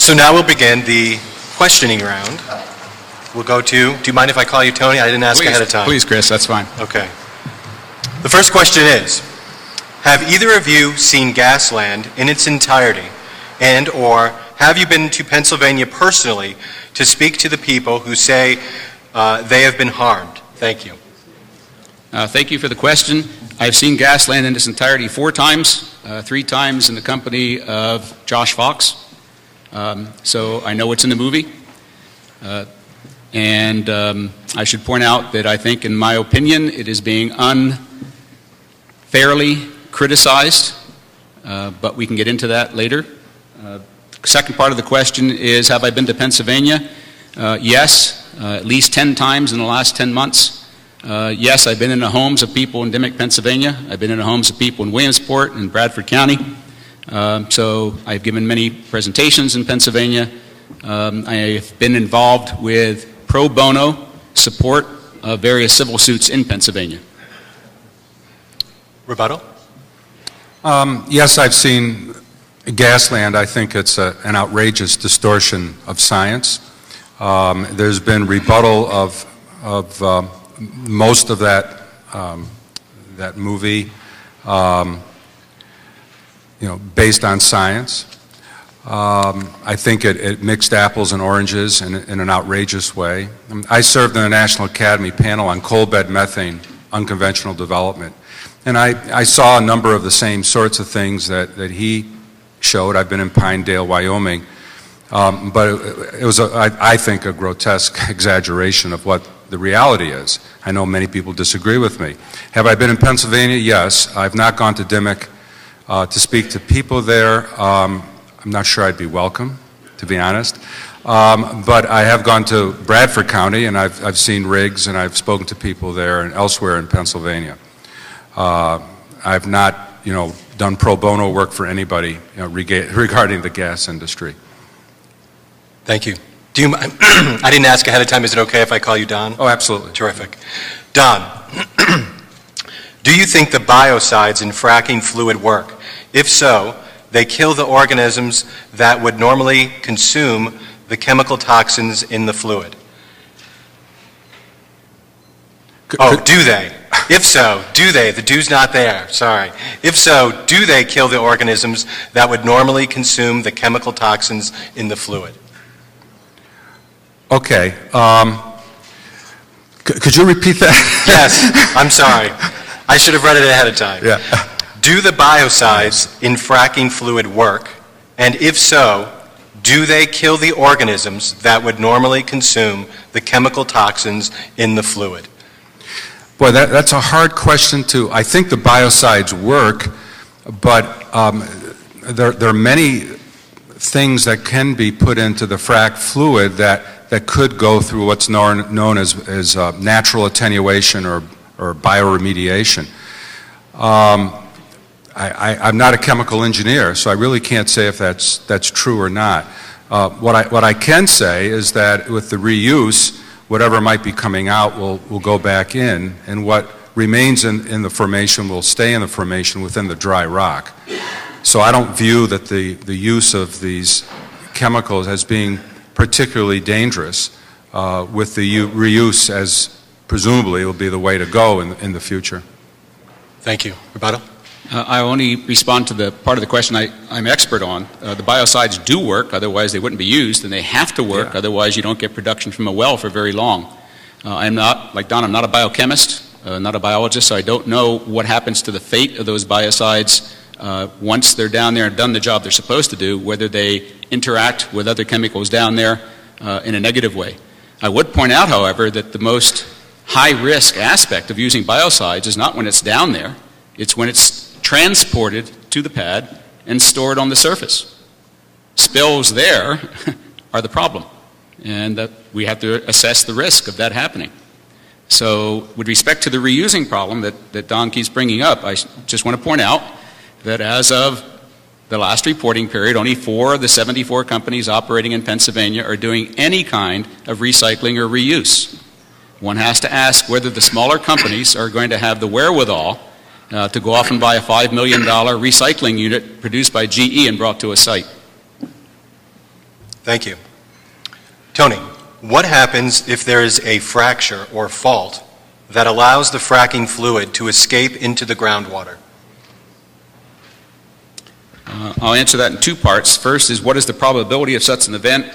So now we'll begin the questioning round. We'll go to, do you mind if I call you Tony? I didn't ask ahead of time. Please, Chris, that's fine. Okay. The first question is, have either of you seen Gasland in its entirety, and or have you been to Pennsylvania personally to speak to the people who say they have been harmed? Thank you. Thank you for the question. I've seen Gasland in its entirety 4 times, 3 times in the company of Josh Fox. So I know what's in the movie. And I should point out that I think, in my opinion, it is being unfairly criticized, but we can get into that later. Second part of the question is, have I been to Pennsylvania? Yes, at least 10 times in the last 10 months. Yes, I've been in the homes of people in Dimock, Pennsylvania. I've been in the homes of people in Williamsport and Bradford County. So I've given many presentations in Pennsylvania. I have been involved with pro bono support of various civil suits in Pennsylvania. Rebuttal? Yes, I've seen Gasland. I think it's an outrageous distortion of science. There's been rebuttal of most of that movie, based on science. I think it mixed apples and oranges in an outrageous way. I served in the National Academy panel on coal bed methane unconventional development, and I saw a number of the same sorts of things that he showed. I've been in Pinedale, Wyoming, but it was, I think, a grotesque exaggeration of what the reality is. I know many people disagree with me. Have I been in Pennsylvania? Yes. I've not gone to Dimock to speak to people there. I'm not sure I'd be welcome, to be honest. But I have gone to Bradford County, and I've seen rigs, and I've spoken to people there and elsewhere in Pennsylvania. I've not, done pro bono work for anybody regarding the gas industry. Thank you. Do you mind? I didn't ask ahead of time. Is it okay if I call you Don? Oh, absolutely. Terrific. Don, do you think the biocides in fracking fluid work? If so, they kill the organisms that would normally consume the chemical toxins in the fluid. Do they? If so, do they? The do's not there, sorry. If so, do they kill the organisms that would normally consume the chemical toxins in the fluid? Okay. Could you repeat that? Yes, I'm sorry. I should have read it ahead of time. Yeah. Do the biocides in fracking fluid work? And if so, do they kill the organisms that would normally consume the chemical toxins in the fluid? Boy, that's a hard question too. I think the biocides work, but there are many things that can be put into the frac fluid that could go through what's known as natural attenuation or bioremediation. I'm not a chemical engineer, so I really can't say if that's true or not. What I can say is that with the reuse, whatever might be coming out will go back in, and what remains in the formation will stay in the formation within the dry rock. So I don't view that the use of these chemicals as being particularly dangerous, with the reuse as presumably will be the way to go in the future. Thank you. Rebuttal? I only respond to the part of the question I'm expert on. The biocides do work, otherwise they wouldn't be used, and they have to work, otherwise you don't get production from a well for very long. I'm not, like Don, I'm not a biochemist, not a biologist, so I don't know what happens to the fate of those biocides once they're down there and done the job they're supposed to do, whether they interact with other chemicals down there in a negative way. I would point out, however, that the most high-risk aspect of using biocides is not when it's down there, it's when it's transported to the pad and stored on the surface. Spills there are the problem, and that we have to assess the risk of that happening. So with respect to the reusing problem that Don keeps bringing up, I just want to point out that as of the last reporting period, only 4 of the 74 companies operating in Pennsylvania are doing any kind of recycling or reuse. One has to ask whether the smaller companies are going to have the wherewithal to go off and buy a $5 million recycling unit produced by GE and brought to a site. Thank you. Tony, what happens if there is a fracture or fault that allows the fracking fluid to escape into the groundwater? I'll answer that in two parts. First is what is the probability of such an event,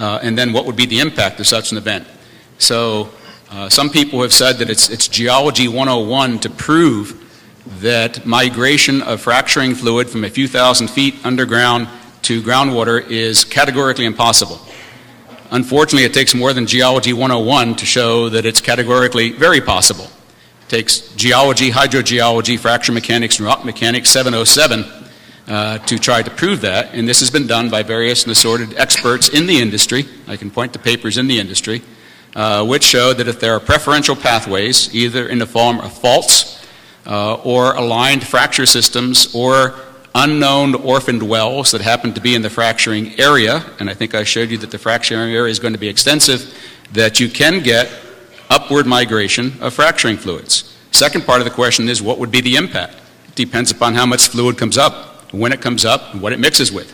and then what would be the impact of such an event. So some people have said that it's geology 101 to prove that migration of fracturing fluid from a few thousand feet underground to groundwater is categorically impossible. Unfortunately, it takes more than geology 101 to show that it's categorically very possible. It takes geology, hydrogeology, fracture mechanics, and rock mechanics 707 to try to prove that, and this has been done by various and assorted experts in the industry. I can point to papers in the industry, which show that if there are preferential pathways, either in the form of faults or aligned fracture systems or unknown orphaned wells that happen to be in the fracturing area, and I think I showed you that the fracturing area is going to be extensive, that you can get upward migration of fracturing fluids. Second part of the question is what would be the impact? It depends upon how much fluid comes up, when it comes up, and what it mixes with.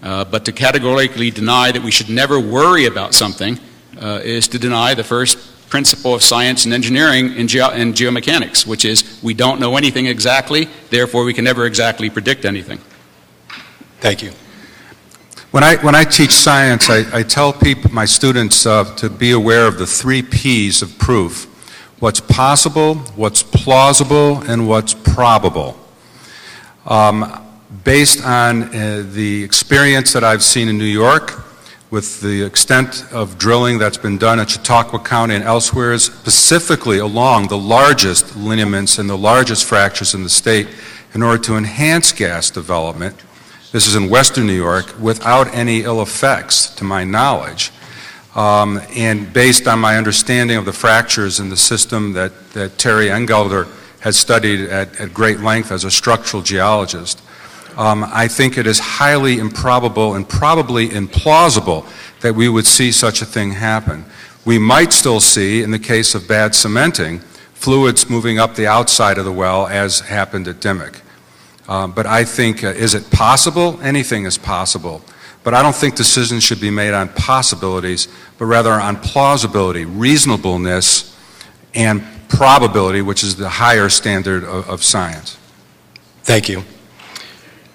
But to categorically deny that we should never worry about something is to deny the first principle of science and engineering in geomechanics, which is we don't know anything exactly, therefore we can never exactly predict anything. Thank you. When I teach science, I tell people, my students to be aware of the 3 P's of proof: what's possible, what's plausible, and what's probable. Based on the experience that I've seen in New York, with the extent of drilling that's been done in Chautauqua County and elsewhere, specifically along the largest lineaments and the largest fractures in the state, in order to enhance gas development. This is in western New York, without any ill effects, to my knowledge. And based on my understanding of the fractures in the system that Terry Engelder has studied at great length as a structural geologist, I think it is highly improbable and probably implausible that we would see such a thing happen. We might still see, in the case of bad cementing, fluids moving up the outside of the well, as happened at Dimmock. But I think, is it possible? Anything is possible. But I don't think decisions should be made on possibilities, but rather on plausibility, reasonableness, and probability, which is the higher standard of science. Thank you.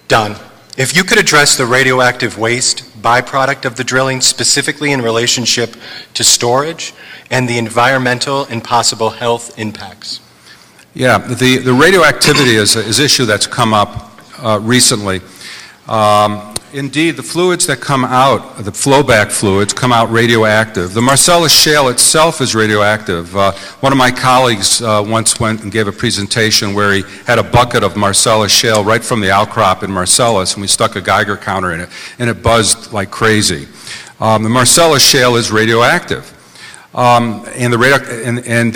Don, if you could address the radioactive waste byproduct of the drilling specifically in relationship to storage and the environmental and possible health impacts. Yeah, the radioactivity is an issue that's come up recently. Indeed, the fluids that come out, the flowback fluids, come out radioactive. The Marcellus Shale itself is radioactive. One of my colleagues once went and gave a presentation where he had a bucket of Marcellus Shale right from the outcrop in Marcellus, and we stuck a Geiger counter in it, and it buzzed like crazy. The Marcellus Shale is radioactive. And the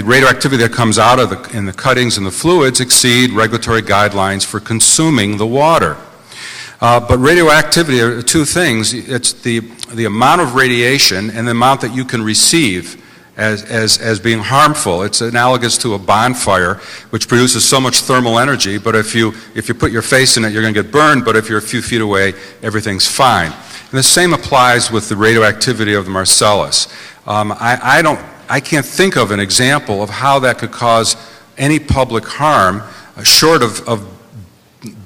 radioactivity that comes out of in the cuttings and the fluids exceed regulatory guidelines for consuming the water. But radioactivity are 2 things. It's the amount of radiation and the amount that you can receive as being harmful. It's analogous to a bonfire, which produces so much thermal energy, but if you put your face in it, you're going to get burned, but if you're a few feet away, everything's fine. And the same applies with the radioactivity of the Marcellus. I can't think of an example of how that could cause any public harm short of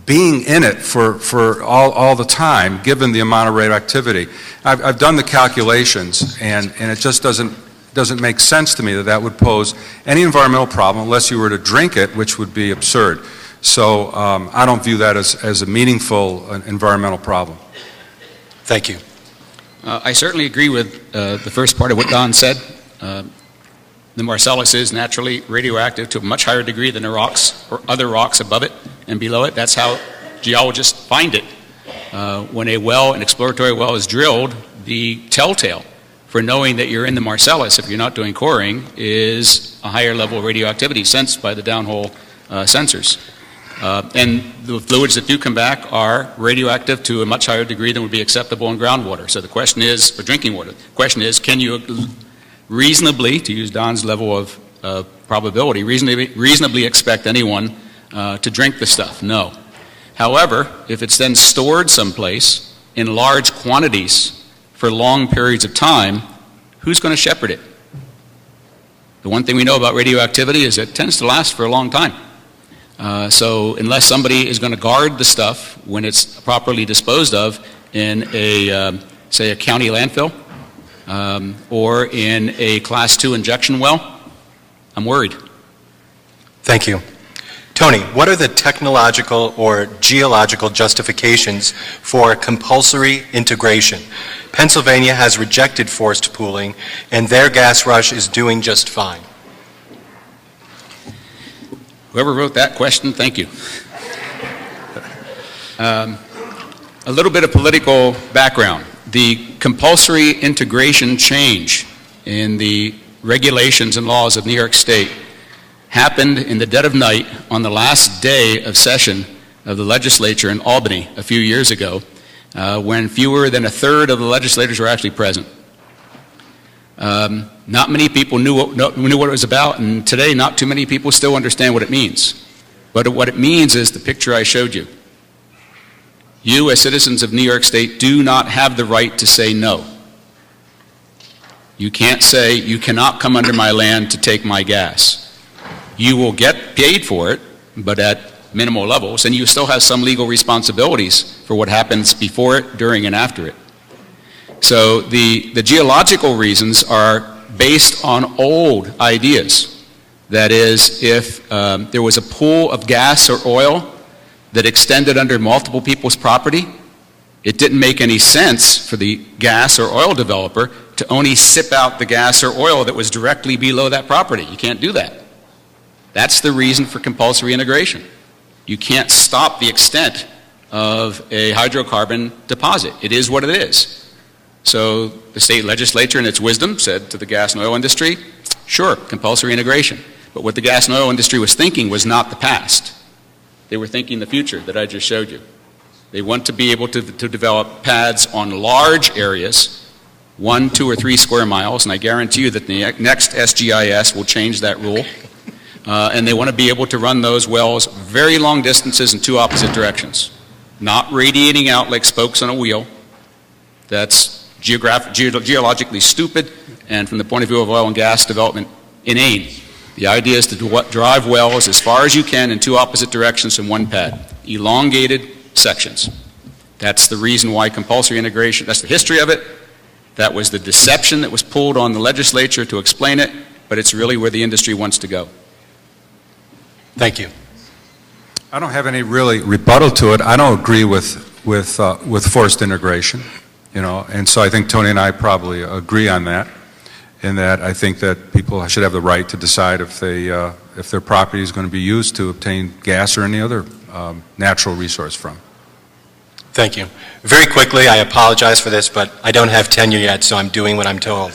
being in it for all the time, given the amount of radioactivity. I've done the calculations, and it just doesn't make sense to me that would pose any environmental problem unless you were to drink it, which would be absurd. So I don't view that as a meaningful environmental problem. Thank you. I certainly agree with the first part of what Don said. The Marcellus is naturally radioactive to a much higher degree than the rocks or other rocks above it and below it. That's how geologists find it. When an exploratory well is drilled, the telltale for knowing that you're in the Marcellus, if you're not doing coring, is a higher level of radioactivity sensed by the downhole sensors. And the fluids that do come back are radioactive to a much higher degree than would be acceptable in groundwater. So the question is, for drinking water, the question is, can you reasonably, to use Don's level of probability, reasonably expect anyone to drink the stuff? No. However, if it's then stored someplace in large quantities for long periods of time, who's going to shepherd it? The one thing we know about radioactivity is it tends to last for a long time. So unless somebody is going to guard the stuff when it's properly disposed of in a, say, a county landfill or in a Class 2 injection well, I'm worried. Thank you. Tony, what are the technological or geological justifications for compulsory integration? Pennsylvania has rejected forced pooling, and their gas rush is doing just fine. Whoever wrote that question, thank you. A little bit of political background. The compulsory integration change in the regulations and laws of New York State happened in the dead of night on the last day of session of the legislature in Albany a few years ago, when fewer than a third of the legislators were actually present. Not many people knew what it was about, and today not too many people still understand what it means. But what it means is the picture I showed you. You, as citizens of New York State, do not have the right to say no. You can't say, you cannot come under my land to take my gas. You will get paid for it, but at minimal levels, and you still have some legal responsibilities for what happens before it, during, and after it. So the geological reasons are based on old ideas. That is, if there was a pool of gas or oil that extended under multiple people's property, it didn't make any sense for the gas or oil developer to only sip out the gas or oil that was directly below that property. You can't do that. That's the reason for compulsory integration. You can't stop the extent of a hydrocarbon deposit. It is what it is. So the state legislature, in its wisdom, said to the gas and oil industry, sure, compulsory integration. But what the gas and oil industry was thinking was not the past. They were thinking the future that I just showed you. They want to be able to develop pads on large areas, 1, 2, or 3 square miles, and I guarantee you that the next SGIS will change that rule. And they want to be able to run those wells very long distances in 2 opposite directions, not radiating out like spokes on a wheel. That's geologically stupid, and from the point of view of oil and gas development, inane. The idea is to drive wells as far as you can in 2 opposite directions in 1 pad, elongated sections. That's the reason why compulsory integration, that's the history of it. That was the deception that was pulled on the legislature to explain it, but it's really where the industry wants to go. Thank you. I don't have any really rebuttal to it. I don't agree with forced integration, you know, and so I think Tony and I probably agree on that, in that I think that people should have the right to decide if their property is going to be used to obtain gas or any other natural resource from. Thank you. Very quickly, I apologize for this, but I don't have tenure yet, so I'm doing what I'm told.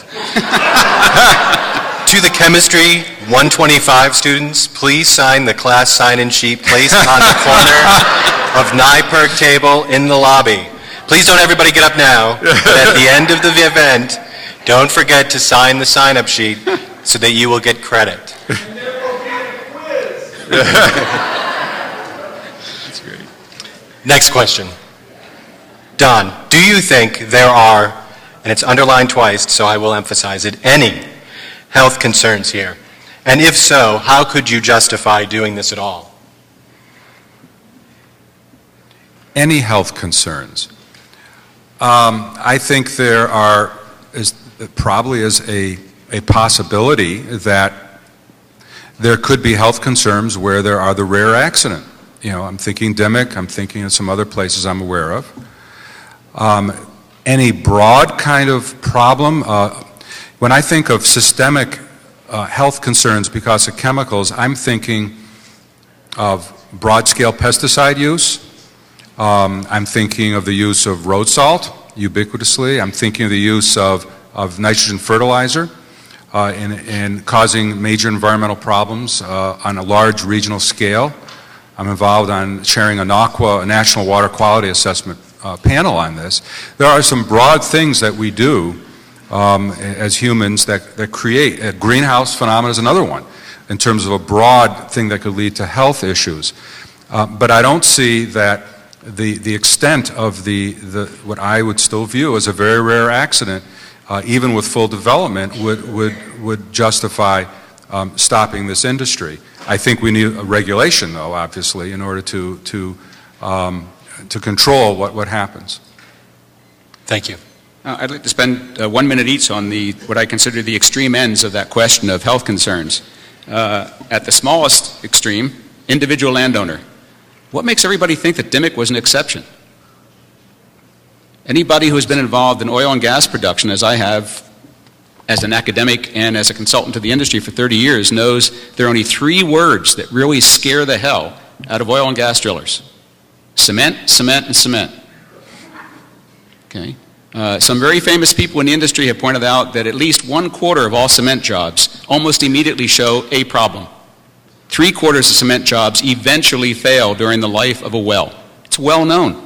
To the Chemistry 125 students, please sign the class sign-in sheet placed on the corner of NIPERG table in the lobby. Please don't everybody get up now, but at the end of the event, don't forget to sign the sign-up sheet so that you will get credit. That's great. Next question. Don, do you think there are, and it's underlined twice, so I will emphasize it, any health concerns here? And if so, how could you justify doing this at all? Any health concerns? I think there probably is a possibility that there could be health concerns where there are the rare accident. You know, I'm thinking Dimick, I'm thinking of some other places I'm aware of. Any broad kind of problem, when I think of systemic health concerns because of chemicals, I'm thinking of broad-scale pesticide use. I'm thinking of the use of road salt ubiquitously. I'm thinking of the use of nitrogen fertilizer in causing major environmental problems on a large regional scale. I'm involved on chairing a NAQUA, a National Water Quality Assessment panel on this. There are some broad things that we do as humans that create a greenhouse phenomenon is another one in terms of a broad thing that could lead to health issues. But I don't see that the extent of what I would still view as a very rare accident, even with full development, would justify stopping this industry. I think we need a regulation, though, obviously, in order to control what happens. Thank you. I'd like to spend 1 minute each on what I consider the extreme ends of that question of health concerns. At the smallest extreme, individual landowner. What makes everybody think that Dimmick was an exception? Anybody who has been involved in oil and gas production, as I have, as an academic and as a consultant to the industry for 30 years, knows there are only 3 words that really scare the hell out of oil and gas drillers. Cement, cement, and cement. Okay. Some very famous people in the industry have pointed out that at least 1/4 of all cement jobs almost immediately show a problem. 3/4 of cement jobs eventually fail during the life of a well. It's well known.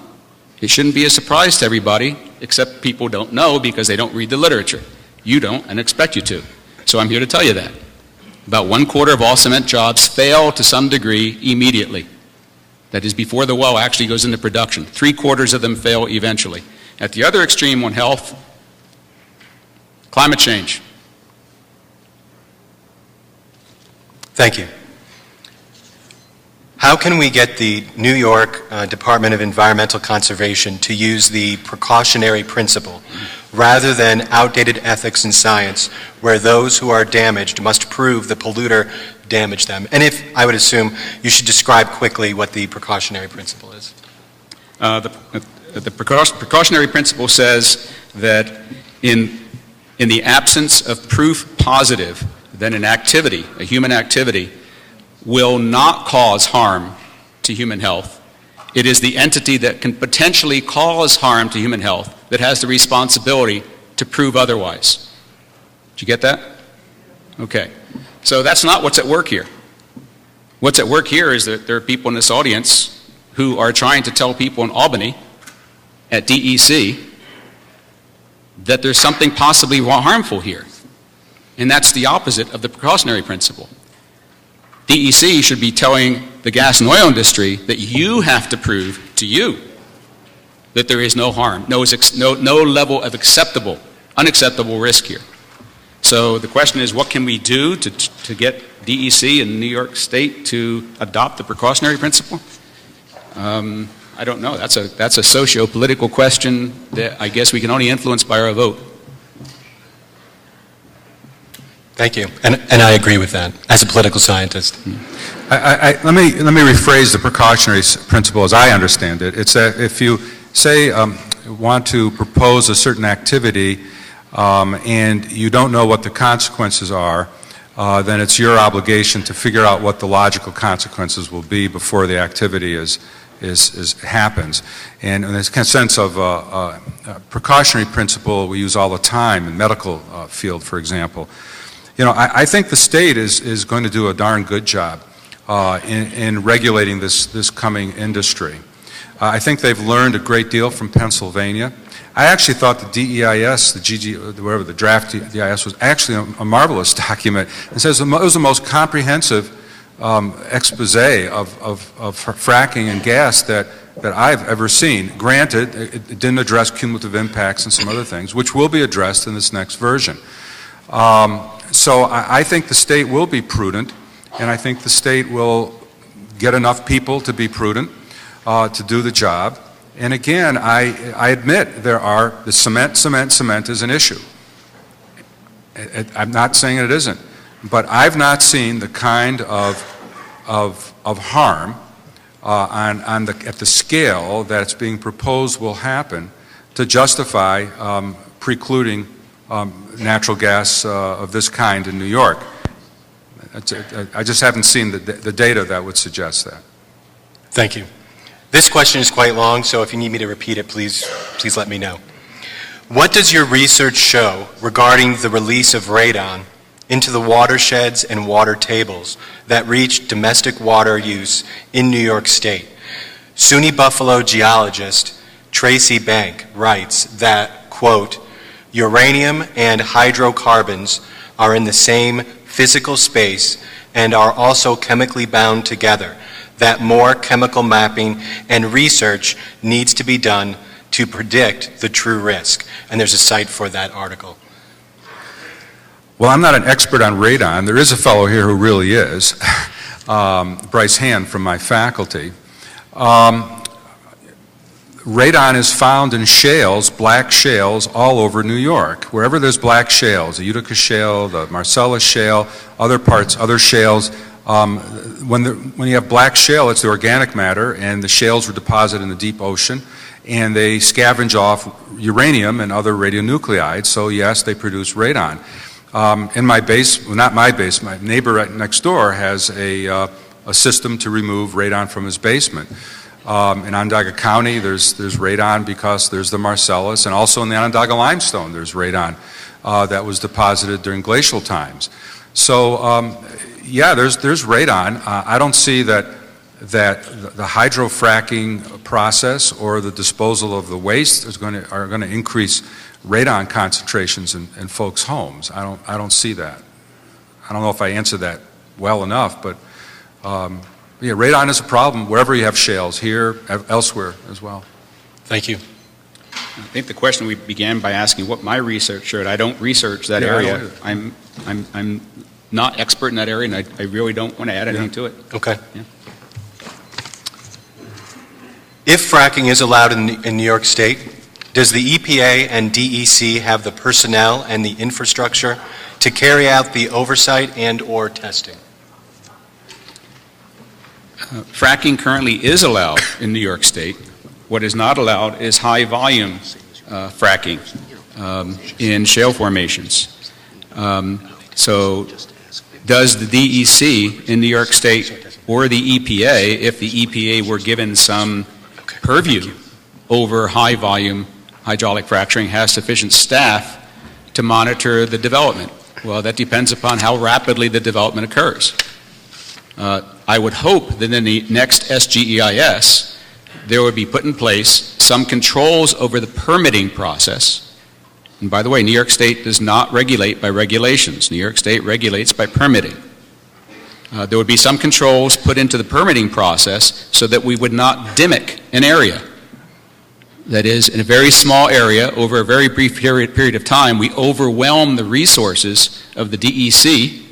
It shouldn't be a surprise to everybody, except people don't know because they don't read the literature. You don't, and expect you to. So I'm here to tell you that. About 1/4 of all cement jobs fail to some degree immediately. That is before the well actually goes into production. 3/4 of them fail eventually. At the other extreme on health, climate change. Thank you. How can we get the New York Department of Environmental Conservation to use the precautionary principle rather than outdated ethics and science where those who are damaged must prove the polluter damaged them? And if, I would assume, you should describe quickly what the precautionary principle is. The precautionary principle says that in the absence of proof positive that an activity, a human activity, will not cause harm to human health, it is the entity that can potentially cause harm to human health that has the responsibility to prove otherwise. Did you get that? Okay. So that's not what's at work here. What's at work here is that there are people in this audience who are trying to tell people in Albany at DEC that there's something possibly harmful here. And that's the opposite of the precautionary principle. DEC should be telling the gas and oil industry that you have to prove to you that there is no harm, no level of unacceptable risk here. So the question is, what can we do to get DEC and New York State to adopt the precautionary principle? I don't know. That's a socio-political question that I guess we can only influence by our vote. Thank you. And I agree with that as a political scientist. Let me rephrase the precautionary principle as I understand it. It's that if you say want to propose a certain activity and you don't know what the consequences are, then it's your obligation to figure out what the logical consequences will be before the activity happens. And in this kind of sense of precautionary principle we use all the time in medical field, for example. You know, I think the state is going to do a darn good job in regulating this coming industry. I think they've learned a great deal from Pennsylvania. I actually thought the DEIS, whatever the draft DEIS was, actually a marvelous document. It says it was the most comprehensive expose of fracking and gas that I've ever seen. Granted, it didn't address cumulative impacts and some other things, which will be addressed in this next version. So I think the state will be prudent, and I think the state will get enough people to be prudent to do the job. And again, I admit the cement is an issue. I'm not saying it isn't, but I've not seen the kind of harm at the scale that's being proposed will happen to justify precluding natural gas of this kind in New York. I just haven't seen the data that would suggest that. Thank you. This question is quite long, so if you need me to repeat it, please let me know. What does your research show regarding the release of radon into the watersheds and water tables that reach domestic water use in New York State? SUNY Buffalo geologist Tracy Bank writes that, quote, uranium and hydrocarbons are in the same physical space and are also chemically bound together. that more chemical mapping and research needs to be done to predict the true risk. And there's a site for that article. Well, I'm not an expert on radon. There is a fellow here who really is, Bryce Hand from my faculty. Radon is found in shales, black shales, all over New York. Wherever there's black shales, the Utica Shale, the Marcellus Shale, other parts, other shales, when you have black shale, it's the organic matter, and the shales were deposited in the deep ocean, and they scavenge off uranium and other radionuclides, so yes, they produce radon. In my base, well, not my base, my neighbor right next door has a system to remove radon from his basement. In Onondaga County, there's radon because there's the Marcellus, and also in the Onondaga limestone, there's radon that was deposited during glacial times. So, yeah, there's radon. I don't see that the hydrofracking process or the disposal of the waste are going to increase radon concentrations in folks' homes. I don't see that. I don't know if I answered that well enough, but yeah, radon is a problem wherever you have shales, here, elsewhere as well. Thank you. I think the question we began by asking what my research showed. I don't research that area. I'm not expert in that area, and I really don't want to add anything to it. Okay. Yeah. If fracking is allowed in New York State, does the EPA and DEC have the personnel and the infrastructure to carry out the oversight and/or testing? Fracking currently is allowed in New York State. What is not allowed is high-volume fracking in shale formations. So does the DEC in New York State or the EPA, if the EPA were given some purview over high-volume hydraulic fracturing, have sufficient staff to monitor the development? Well, that depends upon how rapidly the development occurs. I would hope that in the next SGEIS, there would be put in place some controls over the permitting process. And by the way, New York State does not regulate by regulations. New York State regulates by permitting. There would be some controls put into the permitting process so that we would not dimmick an area. That is, in a very small area, over a very brief period of time, we overwhelm the resources of the DEC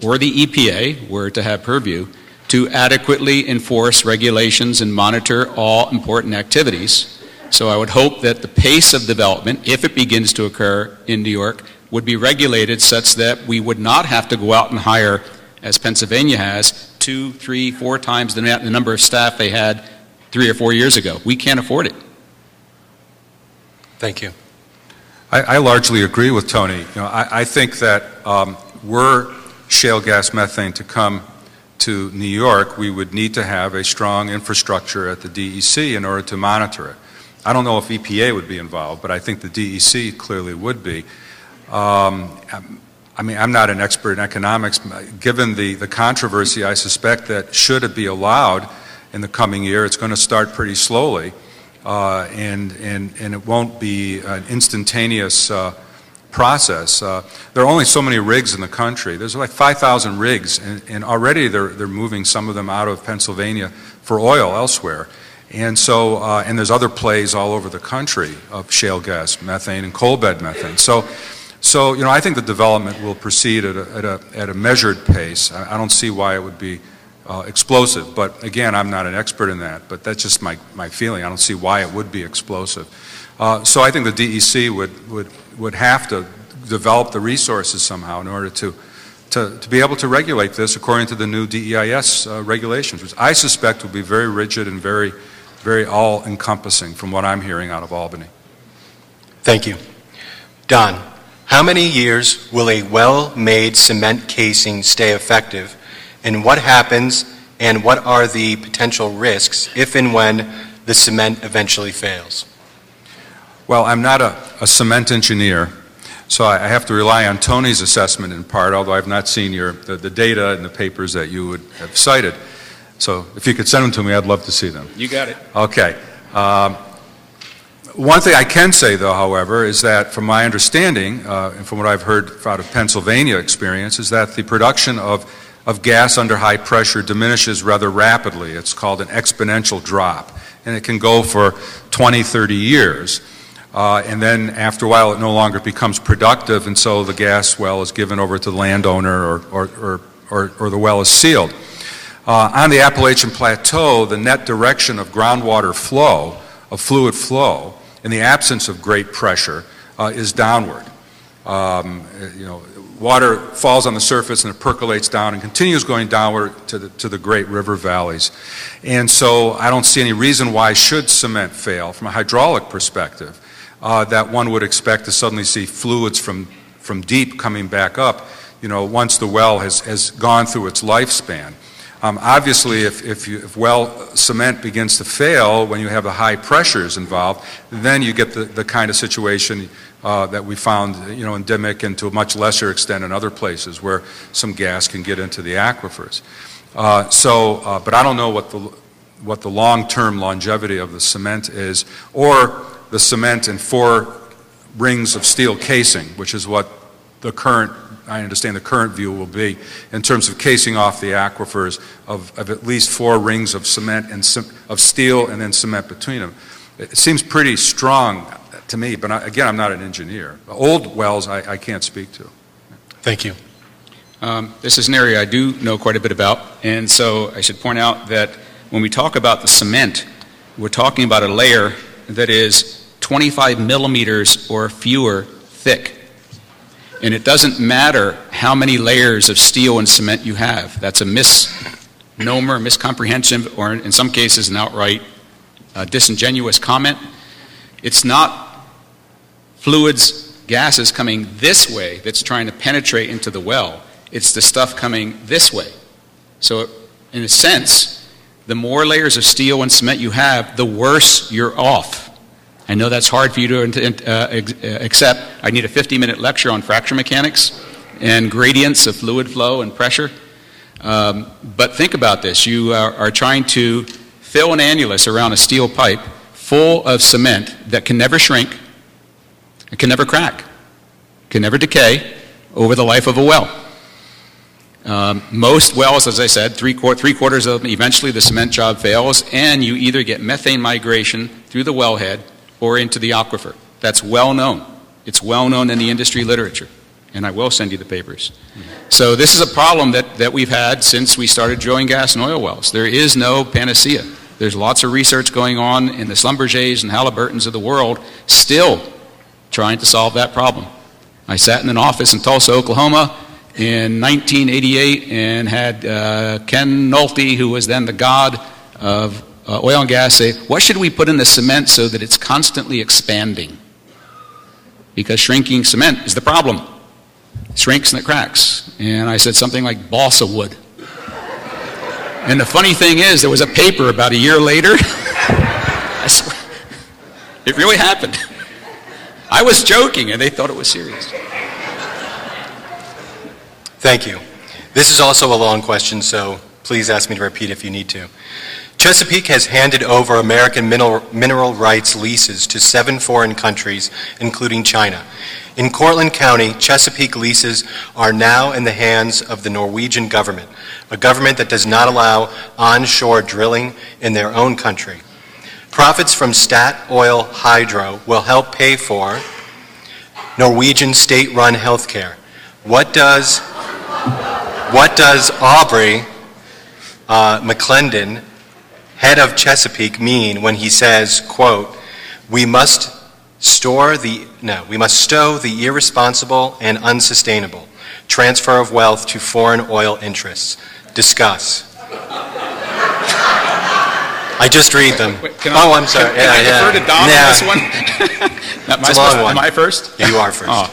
or the EPA, were to have purview, to adequately enforce regulations and monitor all important activities. So I would hope that the pace of development, if it begins to occur in New York, would be regulated such that we would not have to go out and hire, as Pennsylvania has, 2, 3, 4 times the number of staff they had 3 or 4 years ago. We can't afford it. Thank you. I largely agree with Tony. You know, I think that were shale gas methane to come to New York, we would need to have a strong infrastructure at the DEC in order to monitor it. I don't know if EPA would be involved, but I think the DEC clearly would be. I mean, I'm not an expert in economics. Given the controversy, I suspect that should it be allowed in the coming year, it's going to start pretty slowly, and it won't be an instantaneous process. There are only so many rigs in the country. There's like 5,000 rigs, and already they're moving some of them out of Pennsylvania for oil elsewhere. And so, and there's other plays all over the country of shale gas methane and coal bed methane. So you know, I think the development will proceed at a measured pace. I don't see why it would be explosive. But again, I'm not an expert in that. But that's just my feeling. I don't see why it would be explosive. So I think the DEC would have to develop the resources somehow in order to be able to regulate this according to the new DEIS regulations, which I suspect will be very rigid and very all-encompassing from what I'm hearing out of Albany. Thank you. Don, how many years will a well-made cement casing stay effective, and what happens and what are the potential risks if and when the cement eventually fails? Well, I'm not a cement engineer, so I have to rely on Tony's assessment in part, although I've not seen the data and the papers that you would have cited. So if you could send them to me, I'd love to see them. You got it. Okay. One thing I can say, though, however, is that from my understanding, and from what I've heard out of Pennsylvania experience, is that the production of of gas under high pressure diminishes rather rapidly. It's called an exponential drop, and it can go for 20, 30 years. And then after a while it no longer becomes productive, and so the gas well is given over to the landowner or the well is sealed. On the Appalachian Plateau, the net direction of groundwater flow, of fluid flow, in the absence of great pressure, is downward. Water falls on the surface and it percolates down and continues going downward to the great river valleys. And so I don't see any reason why should cement fail from a hydraulic perspective, that one would expect to suddenly see fluids from deep coming back up, once the well has gone through its lifespan. Obviously, if well cement begins to fail when you have the high pressures involved, then you get the kind of situation that we found, in Dimick and to a much lesser extent in other places where some gas can get into the aquifers. But I don't know what the long-term longevity of the cement is, or the cement in 4 rings of steel casing, which is what I understand the current view will be in terms of casing off the aquifers of at least 4 rings of cement and of steel and then cement between them. It seems pretty strong to me, but again, I'm not an engineer. Old wells I can't speak to. Thank you. This is an area I do know quite a bit about, and so I should point out that when we talk about the cement, we're talking about a layer that is 25 millimeters or fewer thick. And it doesn't matter how many layers of steel and cement you have. That's a misnomer, miscomprehension, or in some cases an outright disingenuous comment. It's not fluids, gases coming this way that's trying to penetrate into the well. It's the stuff coming this way. So in a sense, the more layers of steel and cement you have, the worse you're off. I know that's hard for you to accept. I need a 50-minute lecture on fracture mechanics and gradients of fluid flow and pressure. But think about this. You are trying to fill an annulus around a steel pipe full of cement that can never shrink, it can never crack, can never decay over the life of a well. Most wells, as I said, three-quarters of them, eventually the cement job fails, and you either get methane migration through the wellhead or into the aquifer. That's well known. It's well known in the industry literature, and I will send you the papers. So this is a problem that we've had since we started drilling gas and oil wells. There is no panacea. There's lots of research going on in the Schlumbergers and Halliburtons of the world still trying to solve that problem. I sat in an office in Tulsa, Oklahoma in 1988 and had Ken Nolte, who was then the god of oil and gas, say, what should we put in the cement so that it's constantly expanding? Because shrinking cement is the problem. It shrinks and it cracks. And I said something like balsa wood. And the funny thing is, there was a paper about a year later. I swear, it really happened. I was joking and they thought it was serious. Thank you. This is also a long question, so please ask me to repeat if you need to. Chesapeake has handed over American mineral rights leases to 7 foreign countries, including China. In Cortland County, Chesapeake leases are now in the hands of the Norwegian government, a government that does not allow onshore drilling in their own country. Profits from Statoil Hydro will help pay for Norwegian state-run health care. What does Aubrey McClendon, head of Chesapeake, mean when he says, quote, we must stow the irresponsible and unsustainable transfer of wealth to foreign oil interests? Discuss. I just read them. Wait, I'm sorry. Can I defer to Don on this one? It's a long one. Am I first? Yeah, you are first. Oh.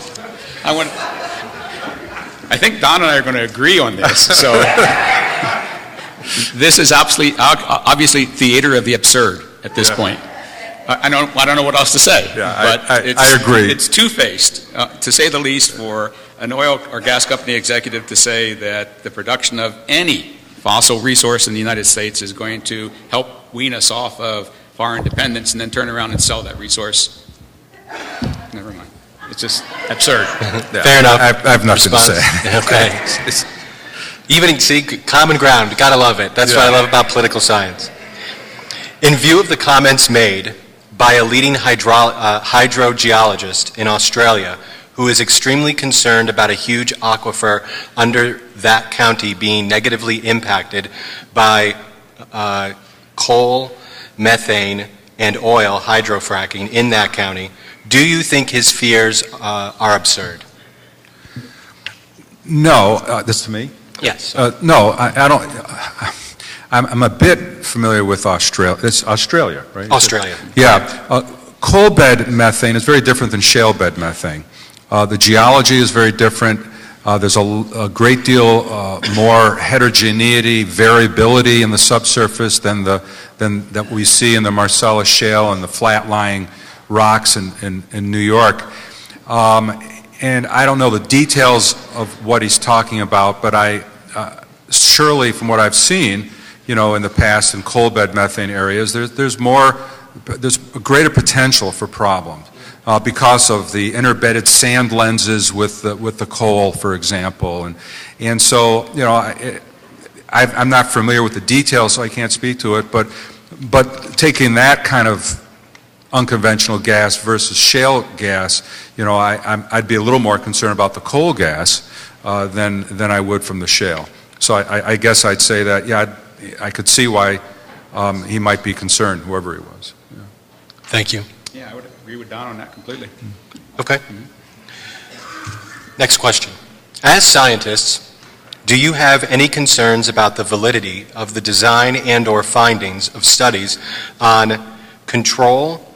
I think Don and I are going to agree on this. So this is obviously theater of the absurd at this point. I don't know what else to say. Yeah, but I agree. It's two-faced, to say the least, for an oil or gas company executive to say that the production of any fossil resource in the United States is going to help wean us off of foreign dependence and then turn around and sell that resource. Never mind. It's just absurd. Yeah, Fair enough. I have nothing to say. Okay. Even, see, common ground, gotta love it. That's what I love about political science. In view of the comments made by a leading hydrogeologist in Australia who is extremely concerned about a huge aquifer under that county being negatively impacted by coal, methane, and oil hydrofracking in that county, do you think his fears are absurd? No, this to me? Yes. No, I don't. I'm a bit familiar with Australia. It's Australia, right? Australia. Yeah. Coal bed methane is very different than shale bed methane. The geology is very different. There's a great deal more heterogeneity, variability in the subsurface than that we see in the Marcellus Shale and the flat-lying rocks in New York. And I don't know the details of what he's talking about, but surely from what I've seen, in the past in coal bed methane areas, there's a greater potential for problems. Because of the interbedded sand lenses with the coal, for example, and so I'm not familiar with the details, so I can't speak to it. But taking that kind of unconventional gas versus shale gas, I'd be a little more concerned about the coal gas than I would from the shale. So I guess I'd say that I could see why he might be concerned, whoever he was. Yeah. Thank you. Yeah, I would agree with Don on that completely. Okay. Next question. As scientists, do you have any concerns about the validity of the design and/or findings of studies on controversial,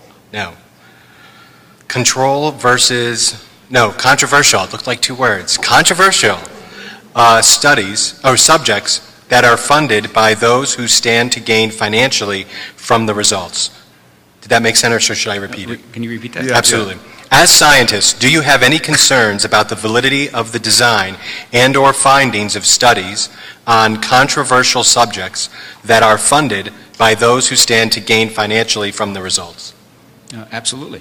it looked like two words, controversial studies or subjects that are funded by those who stand to gain financially from the results? Did that make sense, or should I repeat it? Can you repeat that? Yeah, absolutely. Yeah. As scientists, do you have any concerns about the validity of the design and/or findings of studies on controversial subjects that are funded by those who stand to gain financially from the results? Absolutely.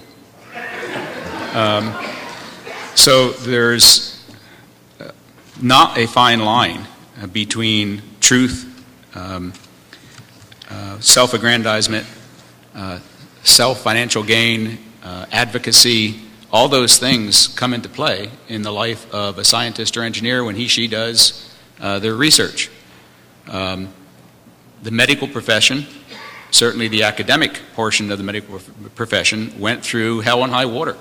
So there's not a fine line between truth, self-aggrandizement, self-financial gain, advocacy. All those things come into play in the life of a scientist or engineer when she does their research. The medical profession, certainly the academic portion of the medical profession, went through hell and high water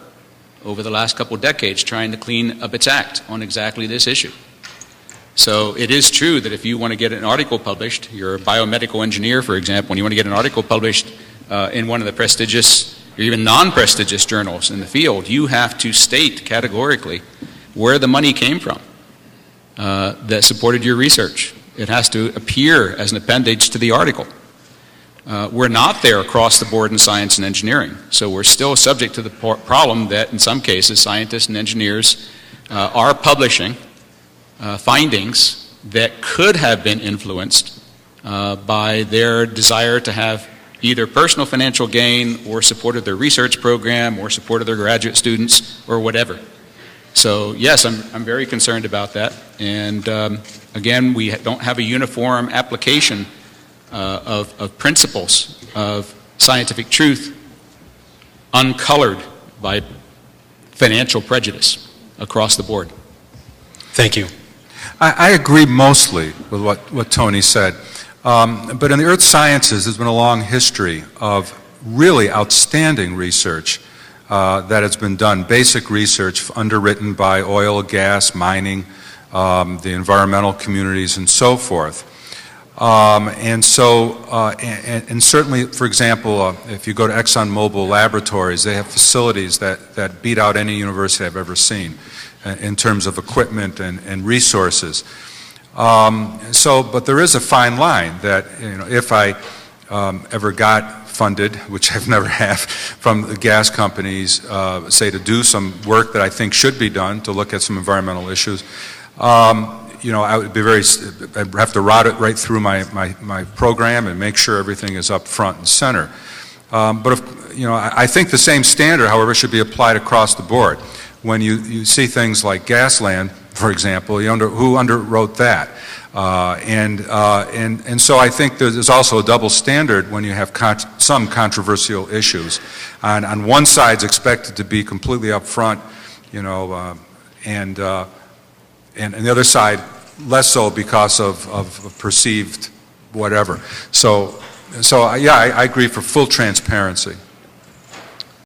over the last couple of decades trying to clean up its act on exactly this issue. So it is true that if you want to get an article published, you're a biomedical engineer, for example, when you want to get an article published in one of the prestigious or even non-prestigious journals in the field, you have to state categorically where the money came from that supported your research. It has to appear as an appendage to the article. We're not there across the board in science and engineering, so we're still subject to the problem that in some cases scientists and engineers are publishing findings that could have been influenced by their desire to have either personal financial gain or support of their research program or support of their graduate students or whatever. So yes, I'm very concerned about that. And again, we don't have a uniform application of principles of scientific truth uncolored by financial prejudice across the board. Thank you. I agree mostly with what Tony said. But in the earth sciences, there's been a long history of really outstanding research that has been done, basic research underwritten by oil, gas, mining, the environmental communities, and so forth. And certainly, for example, if you go to ExxonMobil laboratories, they have facilities that beat out any university I've ever seen in terms of equipment and resources. But there is a fine line that, if I ever got funded, which I've never have, from the gas companies, say to do some work that I think should be done to look at some environmental issues, I would be I'd have to route it right through my program and make sure everything is up front and center. I think the same standard, however, should be applied across the board. When you see things like Gasland, for example, who underwrote that? And so I think there's also a double standard when you have some controversial issues. On one side, it's expected to be completely upfront, you know, and the other side less so because of perceived whatever. So yeah, I agree for full transparency.